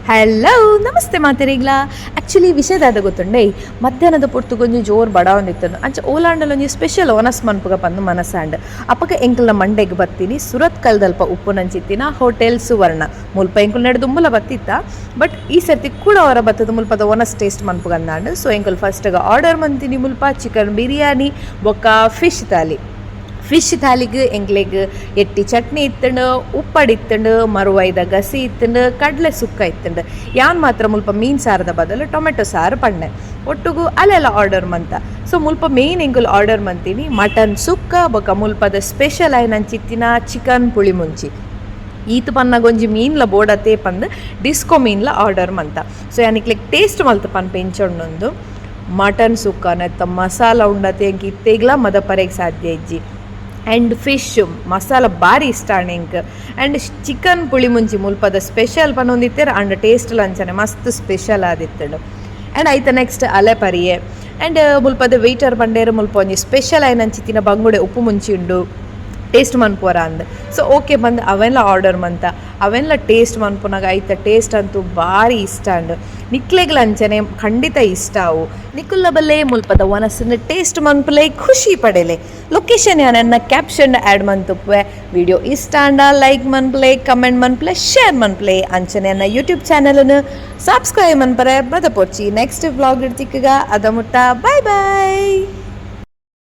Hello ನಮಸ್ತೆ ಮಾತೆರಿಗ್ಲಾ. Actually ವಿಷಯದಾದ ಗೊತ್ತುಂಡೆ ಮಧ್ಯಾಹ್ನದ ಪೊರ್ತುಗೊಂಜಿ ಜೋರು ಬಡ ಒಂದಿತ್ತು ಅಂಚ ಓಲಾಂಡಲ ಒಂಜಿ ಸ್ಪೆಷಲ್ ಓನಸ್ ಮನ್ಪುಗ ಪಂದು ಮನಸ್ಸಾಂಡ್ ಅಪ್ಪಗ ಎಂಕಲ್ನ ಮಂಡೆಗೆ ಬತ್ತೀನಿ ಸುರತ್ ಕಲ್ದಲ್ಪ ಉಪ್ಪು ನಂಚಿತ್ತಿನ ಹೋಟೆಲ್ ಸುವರ್ಣ ಮುಲ್ಪ ಎಂಕುಲ್ ನೆಡು ದುಂಬುಲ ಬತ್ತಿತ್ತ. ಬಟ್ ಈ ಸರ್ತಿ ಕೂಡ ಅವರ ಬತ್ತದ ಮುಲ್ಪದ ಓನಸ್ ಟೇಸ್ಟ್ ಮನ್ಪುಗ ಅಂದಾಂಡು. ಸೊ ಎಂಕುಲ್ ಫಸ್ಟ್ಗೆ ಆರ್ಡರ್ ಮಂತೀನಿ ಮುಲ್ಪ ಚಿಕನ್ ಬಿರಿಯಾನಿ ಬೊಕ್ಕ ಫಿಶ್ ಥಾಲಿಗೆ ಎಂಕ್ಲೆಗ್ ಎಟ್ಟಿ ಚಟ್ನಿ ಇತ್ತಂಡು ಉಪ್ಪಡಿ ಇತ್ತಂಡು ಮರುವೈದ ಗಸಿ ಇತ್ತಂಡು ಕಡಲೆ ಸುಕ್ಕ ಇತ್ತಂಡು ಯಾನ್ ಮಾತ್ರ ಮುಲ್ಪ ಮೀನು ಸಾರದ ಬದಲು ಟೊಮೆಟೊ ಸಾರು ಪಣ್ಣೆ ಒಟ್ಟಿಗೂ ಅಲ್ಲೆಲ್ಲ ಆರ್ಡರ್ ಮಂತ. ಸೊ ಮುಲ್ಪ ಮೇನ್ ಎಂಕುಲ್ ಆರ್ಡರ್ ಮಂತೀನಿ ಮಟನ್ ಸುಕ್ಕ ಬೊಕ್ಕ ಮುಲ್ಪದ ಸ್ಪೆಷಲ್ ಆಯ್ ನಂಚಿತ್ತಿನ ಚಿಕನ್ ಪುಳಿ ಮುಂಚಿ ಈತು ಪನ್ನಗೊಂಜಿ ಮೀನ್ಲ ಬೋಡತೆ ಪಂದು ಡಿಸ್ಕೋ ಮೀನ್ಲ ಆರ್ಡರ್ ಮಂತ. ಸೊ ಯಾನಿಕ್ಲೆಗ್ ಟೇಸ್ಟ್ ಮಲ್ತು ಪನ್ ಪೆಂಚೊಂಡೊಂದು ಮಟನ್ ಸುಕ್ಕ ನೆತ್ತ ಮಸಾಲ ಉಂಡತೆ ಎಂಕಿ ಇತ್ತೆಗ್ಲ ಮದ ಪರೆಗೆ ಸಾಧ್ಯ ಇಜ್ಜಿ. ಆ್ಯಂಡ್ ಫಿಶ್ ಮಸಾಲ ಭಾರಿ ಇಷ್ಟ ಎಂಕ್. ಆ್ಯಂಡ್ ಚಿಕನ್ ಪುಳಿ ಮುಂಚಿ ಮುಲ್ಪದ ಸ್ಪೆಷಲ್ ಪನ್ನೊಂದಿತ್ತೇರ ಅಂಡ್ ಟೇಸ್ಟ್ ಲಂಚನೆ ಮಸ್ತ್ ಸ್ಪೆಷಲ್ ಆದಿತ್ತಡು. ಆ್ಯಂಡ್ ಐತ ನೆಕ್ಸ್ಟ್ ಅಲೆ ಪರಿಯೆ ಆ್ಯಂಡ್ ಮುಲ್ಪದ ವೆಯ್ಟರ್ ಬಂಡೇರು ಮುಲ್ಪ ಒಂಜಿ ಸ್ಪೆಷಲ್ ಆಯ್ ನಂಚಿತ್ತಿನ ಬಂಗುಡೆ ಉಪ್ಪು ಮುಂಚಿ ಉಂಡು ಟೇಸ್ಟ್ ಮನ್ಪುವರ ಅಂದ್. ಸೊ ಓಕೆ ಬಂದು ಅವೆಲ್ಲ ಆರ್ಡರ್ ಮಂತ ಅವೆಲ್ಲ ಟೇಸ್ಟ್ ಮನ್ಪುನಾಗ ಐತ ಟೇಸ್ಟ್ ಅಂತೂ ಭಾರಿ ಇಷ್ಟ ಅಂಡ್ ನಿಕ್ಲೆಗ್ಲ ಅಂಚನೆ ಖಂಡಿತ ಇಷ್ಟ ಅವು ನಿಕ್ಕುಲ್ಲ ಬಲ್ಲೆ ಮುಲ್ಪದ ಒನಸನ್ನು ಟೇಸ್ಟ್ ಮನ್ಪುಲೆ ಖುಷಿ ಪಡೆಲೆ. ಲೊಕೇಶನ್ ನನ್ನ ಕ್ಯಾಪ್ಷನ್ ಆ್ಯಡ್ ಮಂತುಪ್ಪೆ ವಿಡಿಯೋ ಇಷ್ಟ ಅಂಡ ಲೈಕ್ ಮನ್ಪ್ಲೆ ಕಮೆಂಟ್ ಮನ್ಪ್ಲೆ ಶೇರ್ ಮನ್ಪ್ಲೆ ಅಂಚನೆ ನನ್ನ ಯೂಟ್ಯೂಬ್ ಚಾನಲನ್ನು ಸಬ್ಸ್ಕ್ರೈಬ್ ಮನ್ಪರೆ ಬದ ಪೊಚ್ಚಿ ನೆಕ್ಸ್ಟ್ ವ್ಲಾಗ್ ಇಡ್ತಿಕ್ಕಗ ಅದ ಮುಟ್ಟ ಬಾಯ್ ಬಾಯ್.